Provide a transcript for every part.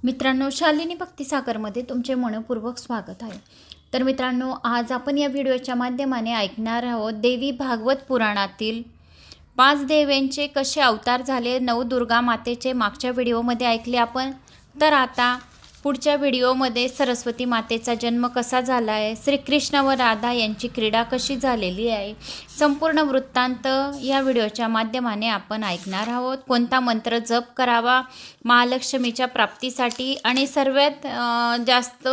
मित्रांनो, शालिनी भक्तिसागरमध्ये तुमचे मनपूर्वक स्वागत आहे। तर मित्रांनो, आज आपण या व्हिडिओच्या माध्यमाने ऐकणार आहोत देवी भागवत पुराणातील 5 देव्यांचे कसे अवतार झाले। नवदुर्गा मातेचे मागच्या व्हिडिओमध्ये ऐकले आपण। तर आता पुढच्या व्हिडिओमध्ये सरस्वती मातेचा जन्म कसा झाला आहे, श्रीकृष्ण व राधा यांची क्रीडा कशी झालेली आहे, संपूर्ण वृत्तांत या व्हिडिओच्या माध्यमाने आपण ऐकणार आहोत। कोणता मंत्र जप करावा महालक्ष्मीच्या प्राप्तीसाठी आणि सर्वात जास्त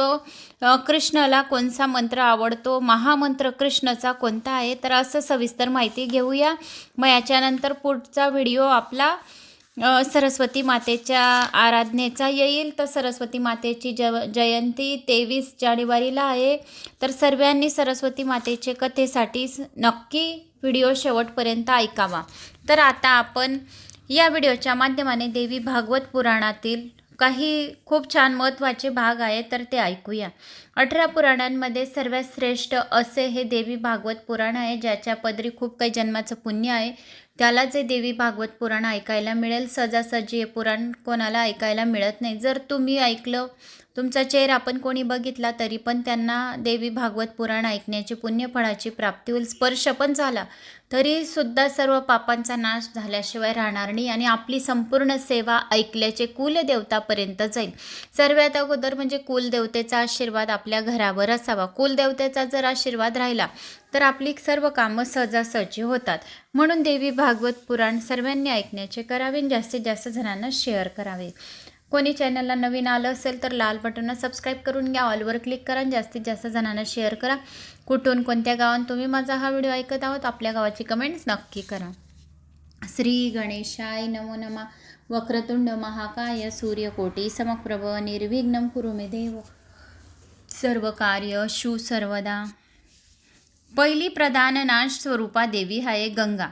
कृष्णाला कोणता मंत्र आवडतो, महामंत्र कृष्णाचा कोणता आहे, तर असं सविस्तर माहिती घेऊया। मग याच्यानंतर पुढचा व्हिडिओ आपला सरस्वती मातेच्या आराधनेचा येईल। तर सरस्वती मातेची जयंती 23 जानेवारीला आहे। तर सर्वांनी सरस्वती मातेचे कथेसाठी नक्की व्हिडिओ शेवटपर्यंत ऐकावा। तर आता आपण या व्हिडिओच्या माध्यमाने देवी भागवत पुराणातील काही खूप छान महत्त्वाचे भाग आहेत तर ते ऐकूया। 18 पुराणांमध्ये सर्वात श्रेष्ठ असे हे देवी भागवत पुराण आहे, ज्याच्या पदरी खूप काही जन्माचं पुण्य आहे त्याला जे देवी भागवत पुराण ऐकायला मिळेल। सहजासहजी हे पुराण कोणाला ऐकायला मिळत नाही। जर तुम्ही ऐकलं, तुमचा चेहरा आपण कोणी बघितला तरी पण त्यांना देवी भागवत पुराण ऐकण्याची पुण्यफळाची प्राप्ती होईल। स्पर्श पण झाला तरी सुद्धा सर्व पापांचा नाश झाल्याशिवाय राहणार नाही आणि आपली संपूर्ण सेवा ऐकल्याचे कुलदेवतापर्यंत जाईल। सर्वात अगोदर म्हणजे कुलदेवतेचा आशीर्वाद आपल्या घरावर असावा। कुलदेवतेचा जर आशीर्वाद राहिला तर आपली सर्व कामं सहजासहजी होतात। म्हणून देवी भागवत पुराण सर्वांनी ऐकण्याचे करावे, जास्तीत जास्त जणांना शेअर करावे। कोणी चॅनलला नवीन आलं असेल तर लाल बटनला सबस्क्राईब करून घ्या, ऑलवर क्लिक करा, जास्तीत जास्त जणांना शेअर करा। कुठून कोणत्या गावात तुम्ही माझा हा व्हिडिओ ऐकत आहोत आपल्या गावाची कमेंट्स नक्की करा। श्री गणेशाय नमो नमः। वक्रतुंड महाकाय सूर्यकोटी समप्रभ निर्विघ्नं कुरु मे देव सर्व कार्य शु सर्वदा। पहिली प्रधान नाश स्वरूपा देवी आहे गंगा।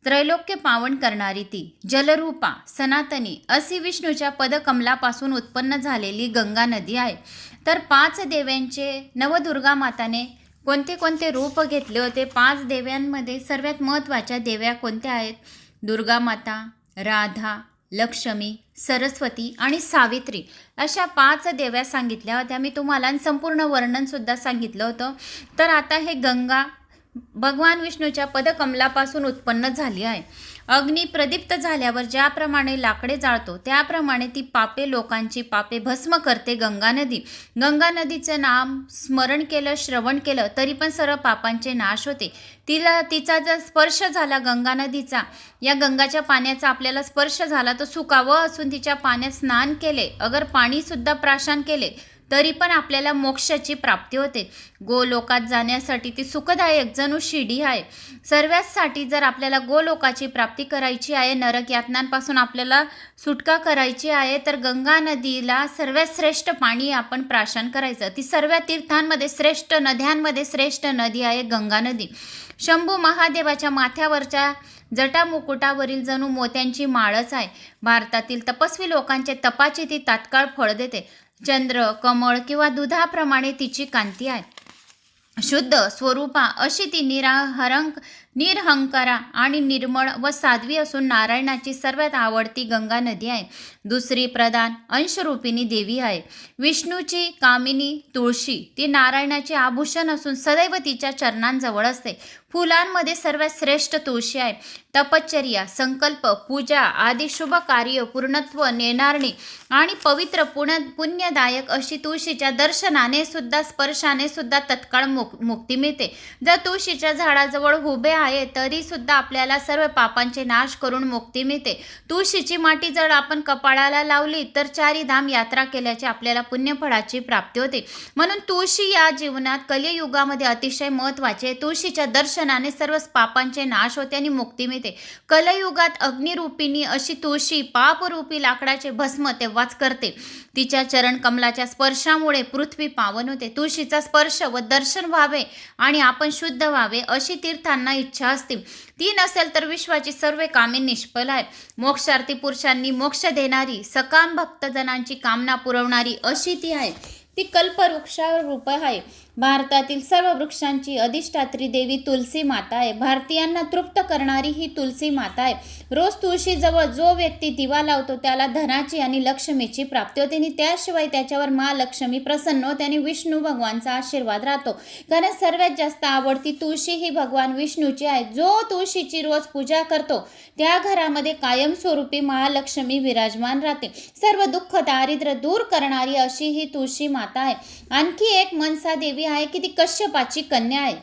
त्रैलोक्य पावन करणारी ती जलरूपा सनातनी अशी विष्णूच्या पदकमलापासून उत्पन्न झालेली गंगा नदी आहे। तर 5 देव्यांचे नवदुर्गा माताने कोणते कोणते रूप घेतले होते, 5 देव्यांमध्ये सर्वात महत्त्वाच्या देव्या कोणत्या आहेत, दुर्गा माता, राधा, लक्ष्मी, सरस्वती आणि सावित्री अशा 5 देव्या सांगितल्या होत्या मी तुम्हाला, संपूर्ण वर्णनसुद्धा सांगितलं होतं। तर आता हे गंगा भगवान विष्णूच्या पदकमलापासून उत्पन्न झाली आहे। अग्नी प्रदीप्त झाल्यावर ज्याप्रमाणे लाकडे जाळतो त्याप्रमाणे ती पापे लोकांची पापे भस्म करते गंगा नदी। गंगा नदीचं नाम स्मरण केलं, श्रवण केलं तरी पण सर्व पापांचे नाश होते। तिचा जर स्पर्श झाला गंगा नदीचा, या गंगाच्या पाण्याचा आपल्याला स्पर्श झाला तर सुकावं असून तिच्या पाण्यात स्नान केले, अगर पाणीसुद्धा प्राशन केले तरी पण आपल्याला मोक्षाची प्राप्ती होते। गोलोकात जाण्यासाठी ती सुखदायक जणू शिडी आहे। सर्वांसाठी जर आपल्याला गोलोकाची प्राप्ती करायची आहे, नरक यातनांपासून आपल्याला सुटका करायची आहे, तर गंगा नदीला सर्वात श्रेष्ठ पाणी आपण प्राशन करायचं। ती सर्व तीर्थांमध्ये श्रेष्ठ, नद्यांमध्ये श्रेष्ठ नदी आहे गंगा नदी। शंभू महादेवाच्या माथ्यावरच्या जटामुकुटावरील जणू मोत्यांची माळच आहे। भारतातील तपस्वी लोकांचे तपाची ती तात्काळ फळ देते। चंद्र, कमळ किंवा दुधाप्रमाणे तिची कांती आहे। शुद्ध स्वरूपा अशी ती निरहंकारा आणि निर्मळ व साध्वी असून नारायणाची सर्वात आवडती गंगा नदी आहे। दुसरी प्रधान अंशरूपिणी देवी आहे विष्णूची कामिनी तुळशी। ती नारायणाचे आभूषण असून सदैव तिच्या चरणांजवळ असते। फुलांमध्ये सर्वात श्रेष्ठ तुळशी आहे। तपश्चर्या, संकल्प, पूजा आदी शुभ कार्य पूर्णत्व नेणारी आणि पवित्र पुण्यदायक अशी तुळशीच्या दर्शनाने सुद्धा स्पर्शाने सुद्धा तत्काळ मुक्ती मिळते। जर तुळशीच्या झाडाजवळ उभे आहे तरी सुद्धा आपल्याला सर्व पापांचे नाश करून मुक्ती मिळते। तुळशीची माटी जर आपण कपाळाला लावली तर 4 धाम यात्रा केल्याचे आपल्याला पुण्यफळाची प्राप्ती होते। म्हणून तुळशी या जीवनात कलियुगामध्ये अतिशय महत्त्वाचे। तुळशीच्या दर्शनाने सर्व पापांचे नाश होते आणि मुक्ती मिळते। कलियुगात अग्निरूपिणी अशी तुळशी पापरूपी लाकडाचे भस्म तेव्हाच करते। तिच्या चरण कमलाच्या स्पर्शामुळे पृथ्वी पावन होते। तुळशीचा स्पर्श व दर्शन व्हावे आणि आपण शुद्ध व्हावे अशी तीर्थांना इच्छा असते। ती नसेल तर विश्वाची सर्व कामे निष्फळ आहेत। मोक्षार्थी पुरुषांनी मोक्ष देणारी, सकाम भक्तजनांची कामना पुरवणारी अशी ती आहे। ती कल्पवृक्षारूप आहे। भारतातील सर्व वृक्षांची अधिष्ठात्री देवी तुलसी माता आहे. भारतीयांना तृप्त करणारी ही तुलसी माता आहे. रोज तुळशीजवळ जो व्यक्ती दिवा लावतो त्याला धनाची आणि लक्ष्मीची प्राप्ती होते आणि त्याशिवाय त्याच्यावर महालक्ष्मी प्रसन्न होते आणि विष्णू भगवानचा आशीर्वाद राहतो. कारण सर्वात जास्त आवडती तुळशी ही भगवान विष्णूची आहे. जो तुळशीची रोज पूजा करतो त्या घरामध्ये कायमस्वरूपी महालक्ष्मी विराजमान राहते. सर्व दुःख दारिद्र्य दूर करणारी अशी ही तुळशी माता आहे. आणखी एक मनसा देवी आहे की ती कश्यपाची कन्या आहे.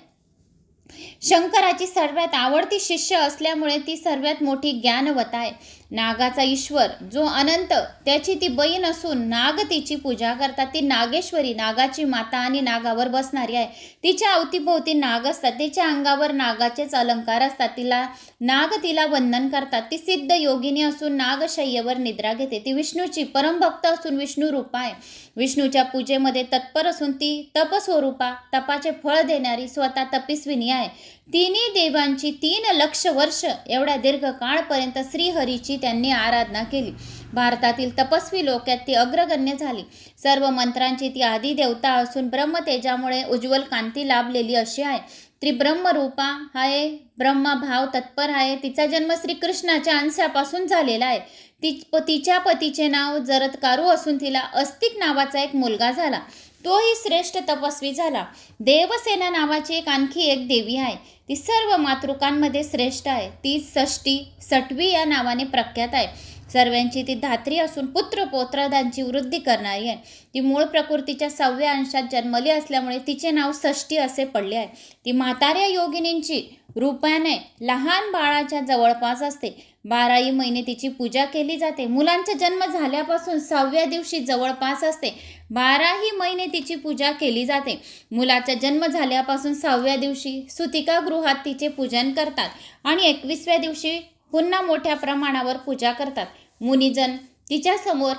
शंकराची सर्वात आवडती शिष्य असल्यामुळे ती सर्वात मोठी ज्ञानवता आहे. नागाचा ईश्वर जो अनंत त्याची ती बहीण असून नाग तिची पूजा करतात. ती नागेश्वरी नागाची माता आणि नागावर बसणारी आहे. तिच्या अवतीभोवती नाग असतात. तिच्या अंगावर नागाचेच अलंकार असतात. नाग तिला वंदन करतात. ती सिद्ध योगिनी असून नागशय्येवर निद्रा घेते. ती विष्णूची परमभक्त असून विष्णू रूपा आहे. विष्णूच्या पूजेमध्ये तत्पर असून ती तपस्वरूपा तपाचे फळ देणारी स्वतः तपस्विनी आहे. तिन्ही देवांची 3 लक्ष वर्ष एवढ्या दीर्घ काळपर्यंत श्रीहरीची त्यांनी आराधना केली. भारतातील तपस्वी लोकात ती अग्रगण्य झाली. सर्व मंत्रांची ती आदी देवता असून ब्रह्मतेजामुळे उज्ज्वल कांती लाभलेली अशी आहे. ती ब्रह्मरूपा आहे. ब्रह्मभाव तत्पर आहे. तिचा जन्म श्रीकृष्णाच्या अंशापासून झालेला आहे. तिच्या पतीचे नाव जरत्कारु असून तिला अस्तिक नावाचा एक मुलगा झाला. तोही श्रेष्ठ तपस्वी झाला. देवसेना नावाची आणखी एक देवी आहे. ती सर्व मातृकांमध्ये श्रेष्ठ आहे. ती सटवी या नावाने प्रख्यात आहे. सर्वांची ती धात्री असून पुत्र पौत्रादांची वृद्धी करणारी आहे. ती मूळ प्रकृतीच्या 6व्या अंशात जन्मली असल्यामुळे तिचे नाव षष्ठी असे पडले आहे. ती म्हाताऱ्या योगिनींची रूपाने लहान बाळाच्या जवळपास असते. 12ही महिने तिची पूजा केली जाते. मुलांचा जन्म झाल्यापासून 6व्या दिवशी जवळपास असते. 12ही महिने तिची पूजा केली जाते. मुलाचा जन्म झाल्यापासून 6व्या दिवशी सुतिकागृहात तिचे पूजन करतात आणि 21व्या दिवशी पुन्हा मोठ्या प्रमाणावर पूजा करतात. मुनिजन तिच्या समोर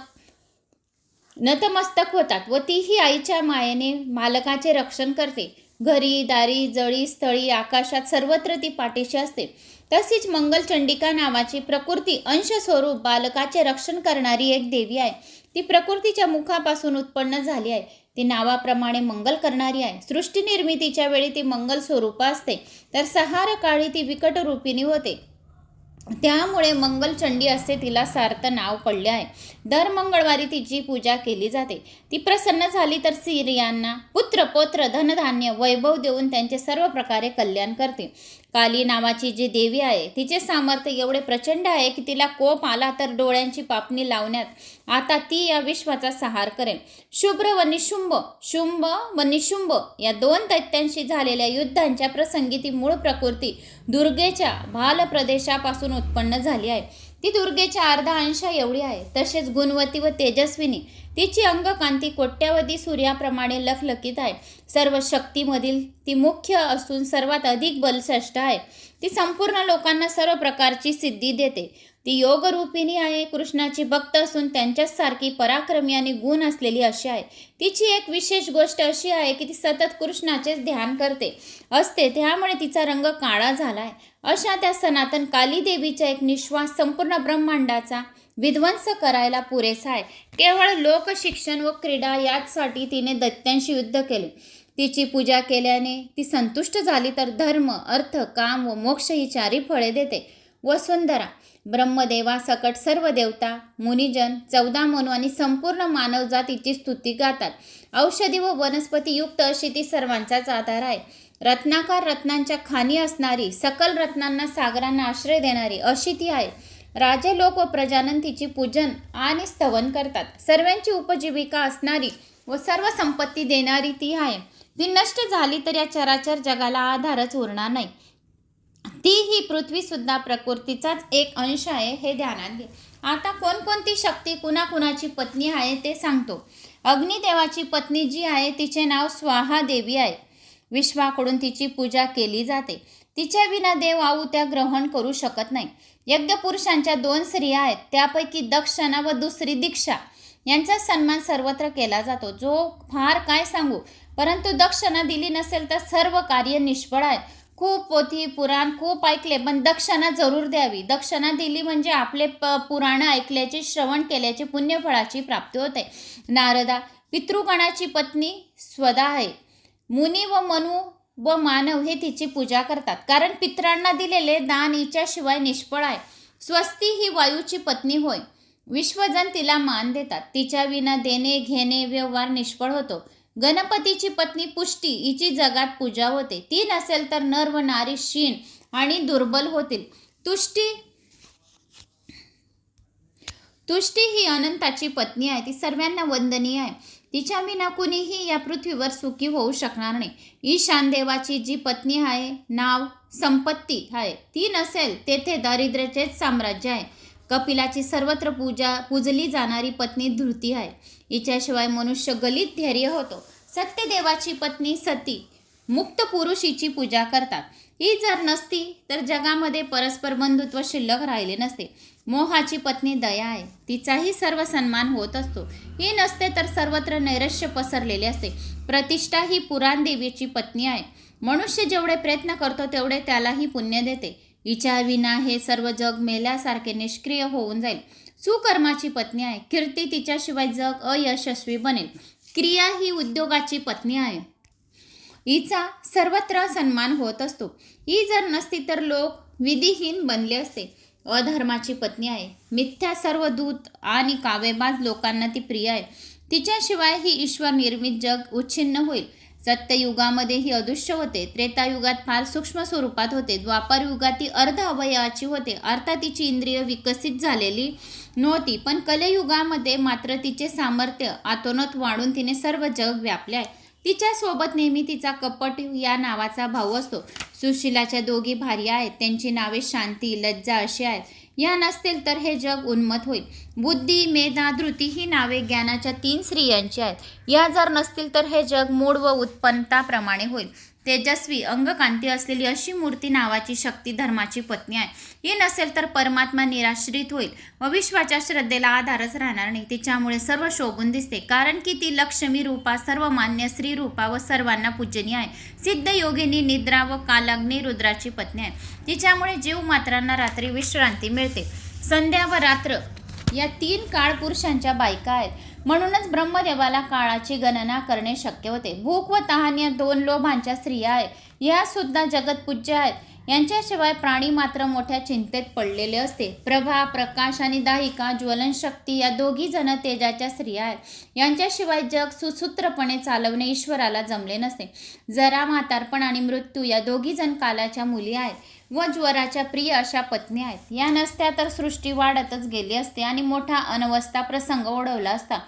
नतमस्तक होतात व तीही आईच्या मायेने मालकाचे रक्षण करते. घरी दारी जळी स्थळी आकाशात सर्वत्र ती पाठीशी असते. तशीच मंगलचंडिका नावाची प्रकृती अंशस्वरूप बालकाचे रक्षण करणारी एक देवी आहे. ती प्रकृतीच्या मुखापासून उत्पन्न झाली आहे. ती नावाप्रमाणे मंगल करणारी आहे. सृष्टी निर्मितीच्या वेळी ती मंगल स्वरूप असते तर संहार काळी ती विकट रूपिणी होते. त्यामुळे मंगलचंडी असे तिला सार्थ नाव पडले आहे. दर मंगळवारी तिची पूजा केली जाते. ती प्रसन्न झाली तर स्त्रियांना पुत्र पौत्र धनधान्य वैभव देऊन त्यांचे सर्व प्रकारे कल्याण करते. काली नावाची जी देवी आहे तिचे सामर्थ्य एवढे प्रचंड आहे की तिला कोप आला तर डोळ्यांची पापणी लावण्यात आता ती या विश्वाचा संहार करेल. शुभ्र व निशुंभ शुंभ व निशुंभ या 2 दैत्यांशी झालेल्या युद्धांच्या प्रसंगी ती मूळ प्रकृती दुर्गेच्या भाल प्रदेशापासून उत्पन्न झाली आहे. ती दुर्गेच्या अर्धा अंश एवढी आहे. तसेच गुणवती व तेजस्विनी तिची अंगकांती कोट्यावधी सूर्याप्रमाणे लखलखीत आहे. सर्व शक्तीमधील ती मुख्य असून सर्वात अधिक बलश्रेष्ठ आहे. ती संपूर्ण लोकांना सर्व प्रकारची सिद्धी देते. ती योगरूपिणी आहे. कृष्णाची भक्त असून त्यांच्यासारखी पराक्रमी आणि गुण असलेली अशी आहे. तिची एक विशेष गोष्ट अशी आहे की ती सतत कृष्णाचेच ध्यान करते असते. त्यामुळे तिचा रंग काळा झाला आहे. अशा त्या सनातन काली देवीचा एक निश्वास संपूर्ण ब्रह्मांडाचा विध्वंस करायला पुरेसा आहे. केवळ लोकशिक्षण व क्रीडा यासाठी तिने दैत्यांशी युद्ध केले. तिची पूजा केल्याने ती संतुष्ट झाली तर धर्म अर्थ काम व मोक्ष ही 4 फळे देते. वसुंधरा ब्रह्मदेवा सकट सर्व देवता मुनिजन 14 मनू आणि संपूर्ण मानवजात तिची स्तुती गातात. औषधी व वनस्पती युक्त अशी ती सर्वांचाच आधार आहे. रत्नाकार रत्नांच्या खाणी असणारी सकल रत्नांना सागरांना आश्रय देणारी अशी ती आहे. राजे लोक व प्रजानन तिची पूजन आणि स्तवन करतात. सर्वांची उपजीविका असणारी व सर्व संपत्ती देणारी ती आहे. ती नष्ट झाली तर या चराचर जगाला आधारच उरणार नाही. ती ही पृथ्वी सुद्धा प्रकृतीचाच एक अंश आहे हे ध्यानात घे. आता कोणकोणती शक्ती कुणाकुणाची पत्नी आहे ते सांगतो. अग्निदेवाची पत्नी जी आहे तिचे नाव स्वाहा देवी आहे. विश्वाकडून तिची पूजा केली जाते. तिच्या विना देव आहुत्या ग्रहण करू शकत नाही. यज्ञपुरुषांच्या 2 स्त्रिया आहेत. त्यापैकी दक्षना व दुसरी दीक्षा यांचा सन्मान सर्वत्र केला जातो. जो फार काय सांगू, परंतु दक्षना दिली नसेल तर सर्व कार्य निष्फळ आहे. खूप पोथी पुराण खूप ऐकले पण दक्षना जरूर द्यावी. दक्षना दिली म्हणजे आपले पुराण ऐकल्याचे श्रवण केल्याचे पुण्यफळाची प्राप्ती होते. नारदा पितृगणाची पत्नी स्वदा आहे. मुनी व मनु व मानव हे तिची पूजा करतात, कारण पितरांना दिलेले दान हिच्याशिवाय निष्फळ आहे. स्वस्ती ही वायूची पत्नी होय. विश्वजन तिला मान देतात. तिच्या विना देणे घेणे व्यवहार निष्फळ होतो. गणपतीची पत्नी पुष्टी हिची जगात पूजा होते. ती नसेल तर नर व नारी क्षीण आणि दुर्बल होतील. तुष्टी ही अनंताची पत्नी आहे. ती सर्वांना वंदनीय आहे. तिच्या विना कुणीही या पृथ्वीवर सुखी होऊ शकणार नाही. ईशान देवाची जी पत्नी आहे, नाव संपत्ती आहे, ती नसेल तेथे दारिद्र्याचेच साम्राज्य आहे. कपिलाची सर्वत्र पूजली जाणारी पत्नी धृती आहे. हिच्याशिवाय मनुष्य गलित धैर्य होतो. सत्यदेवाची पत्नी सती मुक्त पुरुष हिची पूजा करतात. ही जर नसती तर जगामध्ये परस्पर बंधुत्व शिल्लक राहिले नसते. मोहाची पत्नी दया आहे. तिचाही सर्व सन्मान होत असतो. ही नसते तर सर्वत्र नैराश्य पसरलेले असते. प्रतिष्ठा ही पुराण देवीची पत्नी आहे. मनुष्य जेवढे प्रयत्न करतो तेवढे त्यालाही पुण्य देते. हिच्या विना हे सर्व जग मेल्यासारखे निष्क्रिय होऊन जाईल. सुकर्माची पत्नी आहे. कीर्ती तिच्याशिवाय जग अयशस्वी बनेल. क्रिया ही उद्योगाची पत्नी आहे. हिचा सर्वत्र सन्मान होत असतो. ही जर नसती तर लोक विधिहीन बनले असते. अधर्माची पत्नी आहे. मिथ्या सर्व दूत आणि कावेबाज लोकांना ती प्रिय आहे. तिच्याशिवाय ही ईश्वर निर्मित जग उच्छिन्न होईल. सत्ययुगामध्ये ही अदृश्य होते. त्रेतायुगात फार सूक्ष्म स्वरूपात होते. द्वापार युगात ती अर्ध अवयवाची होते, अर्थात तिची इंद्रिय विकसित झालेली नव्हती. पण कलियुगामध्ये मात्र तिचे सामर्थ्य आतोनात वाढून तिने सर्व जग व्यापले आहे. तिच्यासोबत नेहमी तिचा कपट या नावाचा भाऊ असतो. सुशिलाच्या दोघी भार्या आहेत. त्यांची नावे शांती, लज्जा अशी आहेत. या नसतील तर हे जग उन्मत्त होईल. बुद्धी, मेधा, धृती ही नावे ज्ञानाच्या 3 स्त्रियांची आहेत. या जर नसतील तर हे जग मूळ व उत्पन्नताप्रमाणे होईल. तेजस्वी अंगकांती असलेली अशी मूर्ती नावाची शक्ती धर्माची पत्नी आहे. ही नसेल तर परमात्मा निराश्रित होईल व विश्वाच्या श्रद्धेला आधारच राहणार नाही. तिच्यामुळे सर्व शोभून दिसते, कारण की ती लक्ष्मी रूपा, सर्वमान्य स्त्री रूपा व सर्वांना पूजनीय आहे. सिद्ध योगिनी, निद्रा व कालाग्नी रुद्राची पत्नी आहे. तिच्यामुळे जीव मात्रांना रात्री विश्रांती मिळते. संध्या व रात्र या 3 काळ पुरुषांच्या बायका आहेत. म्हणूनच ब्रह्मदेवाला काळाची गणना करणे शक्य होते. भूक व तहान या 2 लोभांच्या स्त्रिया आहेत. या सुद्धा जगतपूज्य आहेत. यांच्याशिवाय प्राणी मात्र मोठ्या चिंतेत पडलेले असते. प्रभा, प्रकाश आणि दाहिका, ज्वलनशक्ती या 2 जण तेजाच्या स्त्रिया आहेत. यांच्याशिवाय जग सुसूत्रपणे चालवणे ईश्वराला जमले नसते. जरा, म्हातारपण आणि मृत्यू या 2 जण कालाच्या मुली आहेत व ज्वराच्या प्रिय अशा पत्नी आहेत. या नसत्या तर सृष्टी वाढतच गेली असते आणि मोठा अनवस्था प्रसंग ओढवला असता.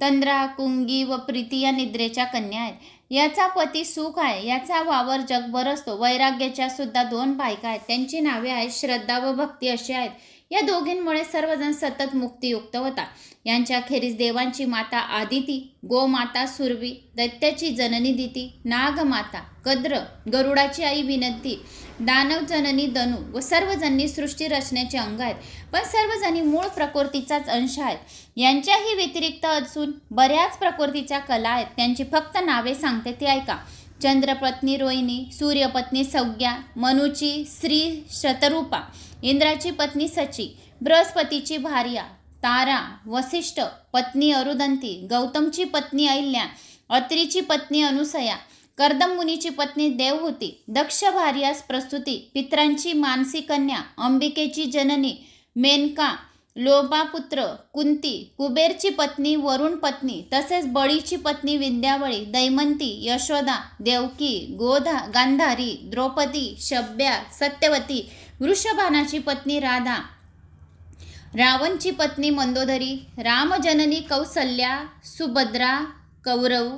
तंद्रा, कुंगी व प्रीती या निद्रेच्या कन्या आहेत. याचा पती सुख आहे. याचा वावर जगभर असतो. वैराग्याच्या सुद्धा 2 बायका आहेत. त्यांची नावे आहेत श्रद्धा व भक्ती अशी आहेत. या दोघींमुळे सर्वजण सतत मुक्तियुक्त होता. यांच्याखेरीज देवांची माता आदिती, गोमाता सुरवी, दैत्याची जननी दिती, नागमाता कद्र, गरुडाची आई विनंती, दानव जननी दनू व सर्वजणी सृष्टी रचण्याचे अंग आहेत. पण सर्वजणी मूळ प्रकृतीचाच अंश आहेत. यांच्याही व्यतिरिक्त अजून बऱ्याच प्रकृतीच्या कला आहेत. त्यांची फक्त नावे सांगते ती ऐका. चंद्रपत्नी रोहिणी, सूर्यपत्नी सौज्ञा, मनुची श्री शतरूपा, इंद्राची पत्नी सची, बृहस्पतीची भार्या तारा, वसिष्ठ पत्नी अरुदंती, गौतमची पत्नी अहिल्या, अत्रीची पत्नी अनुसया, कर्दम मुनीची पत्नी देवहूती, दक्ष भार्यास प्रस्तुती, पित्रांची मानसी कन्या, अंबिकेची जननी मेनका, लोभापुत्र कुंती, कुबेरची पत्नी वरुण पत्नी, तसेच बळीची पत्नी विंध्यावळी, दैमंती, यशोदा, देवकी, गांधारी, द्रौपदी, शब्या, सत्यवती, वृषभानाची पत्नी राधा, रावणची पत्नी मंदोदरी, रामजननी कौसल्या, सुभद्रा, कौरव,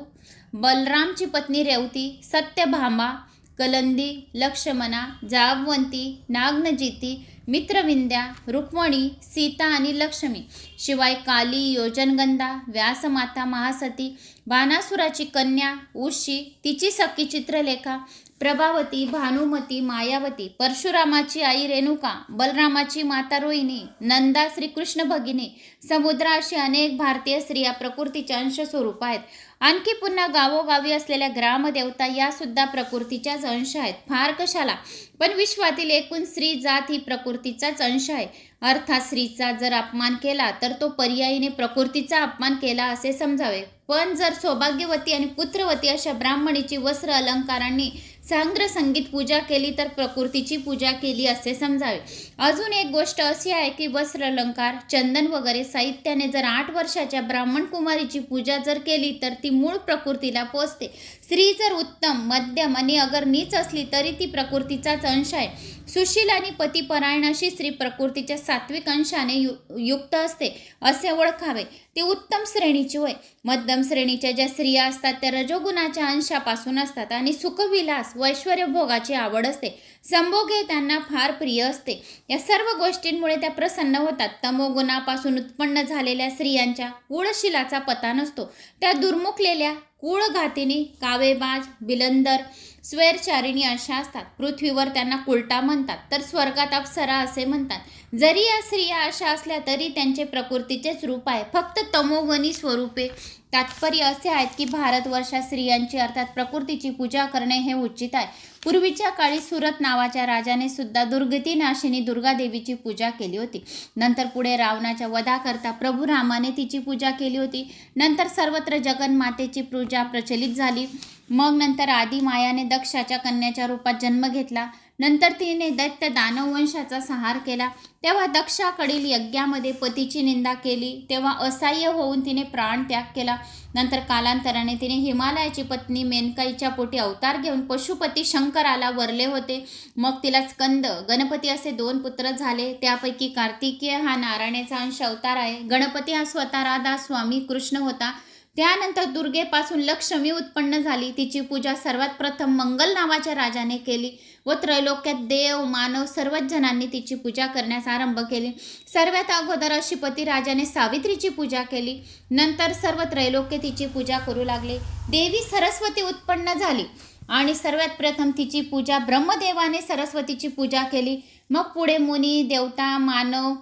बलरामची पत्नी रेवती, सत्यभामा, कलंदी, लक्ष्मणा, जावंती, नागनजिती, मित्रविंध्या, रुक्मणी, सीता आणि लक्ष्मी. शिवाय काली, योजनगंधा, व्यासमाता, महासती, बाणासुराची कन्या उशी, तिची सखी चित्रलेखा, प्रभावती, भानुमती, मायावती, परशुरामाची आई रेणुका, बलरामाची माता रोहिणी, नंदा, श्रीकृष्ण भगिनी, समुद्रा अशी अनेक भारतीय स्त्रिया प्रकृतीच्या अंश स्वरूप आहेत. आणखी पुन्हा गावोगावी असलेल्या ग्रामदेवता या सुद्धा प्रकृतीच्याच अंश आहेत. फार कशाला, पण विश्वातील एकूण स्त्री जात ही प्रकृतीचाच अंश आहे. अर्थात स्त्रीचा जर अपमान केला तर तो पर्यायीने प्रकृतीचा अपमान केला असे समजावे. पण जर सौभाग्यवती आणि पुत्रवती अशा ब्राह्मणीची वस्त्र अलंकारांनी सांग्र संगीत पूजा केली तर प्रकृतीची पूजा केली असे समजावे. अजून एक गोष्ट अशी आहे की वस्त्र अलंकार, चंदन वगैरे साहित्याने जर 8 वर्षाच्या ब्राह्मण कुमारीची पूजा जर केली तर ती मूळ प्रकृतीला पोचते. स्त्री जर उत्तम, मध्यम आणि अगर नीच असली तरी ती प्रकृतीचाच अंश आहे. सुशील आणि पतिपरायण अशी स्त्री प्रकृतीच्या सात्विक अंशाने युक्त असते असे ओळखावे. ती उत्तम श्रेणीची होय. मध्यम श्रेणीच्या ज्या स्त्रिया असतात त्या रजोगुणाच्या अंशापासून असतात आणि सुखविलास व ऐश्वर्यभोगाची आवड असते. संभोगे त्यांना फार प्रिय असते. या सर्व गोष्टींमुळे त्या प्रसन्न होतात. तमोगुणापासून उत्पन्न झालेल्या स्त्रियांच्या कुळशिलाचा पता नसतो. त्या दुर्मुखलेल्या, कुळघातिनी, कावेबाज, बिलंदर, स्वैरचारिणी अशा असतात. पृथ्वीवर त्यांना कुलटा म्हणतात तर स्वर्गात अप्सरा असे म्हणतात. जरी या स्त्रिया अशा असल्या तरी त्यांचे प्रकृतीचेच रूप आहे, फक्त तमोगुणी स्वरूपे. तात्पर्य असे आहेत की भारतवर्षात स्त्रियांची अर्थात प्रकृतीची पूजा करणे हे उचित आहे. पूर्वीच्या काळी सुरत नावाच्या राजाने सुद्धा दुर्गती नाशिनी दुर्गादेवीची पूजा केली होती. नंतर पुढे रावणाच्या वधाकरता प्रभू रामाने तिची पूजा केली होती. नंतर सर्वत्र जगन्मातेची पूजा प्रचलित झाली. मग नंतर आदिमायाने दक्षाच्या कन्याच्या रूपात जन्म घेतला. नंतर तिने दैत्य दानव वंशाचा संहार केला. तेव्हा दक्षाकडील यज्ञामध्ये पतीची निंदा केली. तेव्हा असहाय्य होऊन तिने प्राणत्याग केला. नंतर कालांतराने तिने हिमालयाची पत्नी मेनकाईच्या पोटी अवतार घेऊन पशुपती शंकराला वरले होते. मग तिला स्कंद, गणपती असे 2 पुत्र झाले. त्यापैकी कार्तिकेय हा नारायणाचा अंश अवतार आहे. गणपती हा स्वतः राधा स्वामी कृष्ण होता. त्यानंतर दुर्गेपासून लक्ष्मी उत्पन्न झाली. तिची पूजा सर्वात प्रथम मंगल नावाच्या राजाने केली व त्रैलोक्यात देव मानव सर्वच जणांनी तिची पूजा करण्यास आरंभ केली. सर्वात अगोदर अशीपती राजाने सावित्रीची पूजा केली. नंतर सर्व त्रैलोक्य तिची पूजा करू लागले. देवी सरस्वती उत्पन्न झाली आणि सर्वात प्रथम तिची पूजा ब्रह्मदेवाने सरस्वतीची पूजा केली. मग पुढे मुनी, देवता, मानव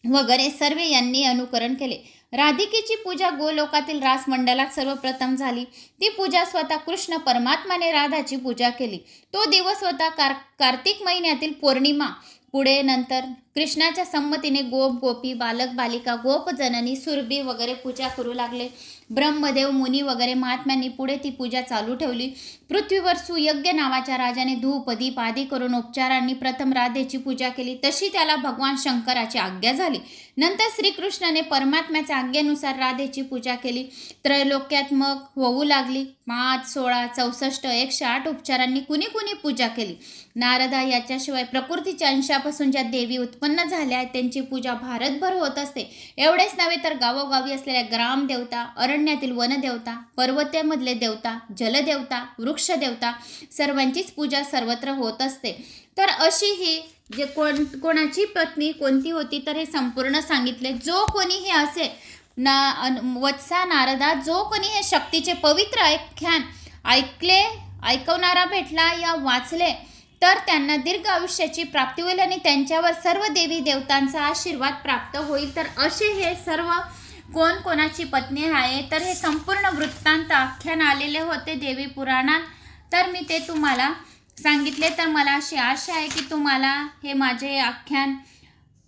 वगैरे सर्व यांनी अनुकरण केले. राधिकेची पूजा गोलोकातील रासमंडलात सर्वप्रथम झाली. ती पूजा स्वतः कृष्ण परमात्माने राधाची पूजा केली. तो दिवस होता कार्तिक महिन्यातील पौर्णिमा. पुढे नंतर कृष्णाच्या संमतीने गोप, गोपी, बालक, बालिका, गोपजननी, सुरभी वगैरे पूजा करू लागले. ब्रह्मदेव, मुनी वगैरे महात्म्यांनी पुढे ती पूजा चालू ठेवली. पृथ्वीवर सुयज्ञ नावाच्या राजाने धूप, दीप आदी करून उपचारांनी प्रथम राधेची पूजा केली. तशी त्याला भगवान शंकराची आज्ञा झाली. नंतर श्रीकृष्णाने परमात्म्याच्या आज्ञेनुसार राधेची पूजा केली. त्रैलोक्यात मग होऊ लागली. 5, 16, 64, 108 उपचारांनी कुणी कुणी पूजा केली. नारदा याच्याशिवाय प्रकृतीच्या अंशापासून ज्या देवी उत्पन्न झाल्या आहेत त्यांची पूजा भारतभर होत असते. एवढेच नव्हे तर गावोगावी असलेल्या ग्रामदेवता, अरण्यातील वनदेवता, पर्वतामधले देवता, जलदेवता, वृक्षदेवता सर्वांचीच पूजा सर्वत्र होत असते. तर अशी ही जे कोणाची पत्नी कोणती होती तर हे संपूर्ण सांगितले. जो कोणी हे असे वत्सा नारदा, जो कोणी हे शक्तीचे पवित्र आख्यान ऐकवणारा भेटला या वाचले तर त्यांना दीर्घ आयुष्याची प्राप्ती होईल आणि त्यांच्यावर सर्व देवी देवतांचा आशीर्वाद प्राप्त होईल. तर असे हे सर्व कोणाची पत्नी आहे तर हे संपूर्ण वृत्तांत आख्यान आलेले होते देवी पुराणात. तर मी ते तुम्हाला सांगितले. तर मला अशी आशा आहे की तुम्हाला हे माझे आख्यान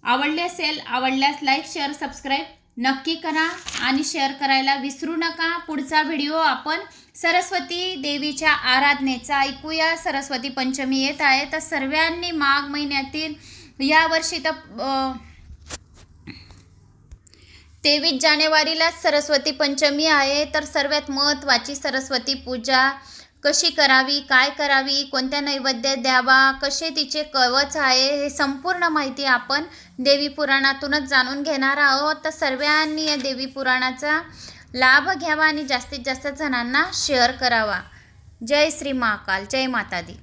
आवडले असेल. आवडल्यास लाईक, शेअर, सबस्क्राईब नक्की करा आणि शेअर करायला विसरू नका. पुढचा व्हिडिओ आपण सरस्वती देवीच्या आराधनेचा ऐकूया. सरस्वती पंचमी येत आहे तर सर्वांनी माघ महिन्यातील यावर्षी तर 23 जानेवारीला सरस्वती पंचमी आहे. तर सर्वात महत्त्वाची सरस्वती पूजा कशी करावी, काय करावी, कोणत्या नैवेद्य द्यावा, कसे तिचे कवच आहे, हे संपूर्ण माहिती आपण देवी पुराणातूनच जाणून घेणार आहोत. तर सर्वांनी या देवी पुराणाचा लाभ घ्यावा आणि जास्तीत जास्त जणांना शेअर करावा. जय श्री महाकाल, जय माता दी.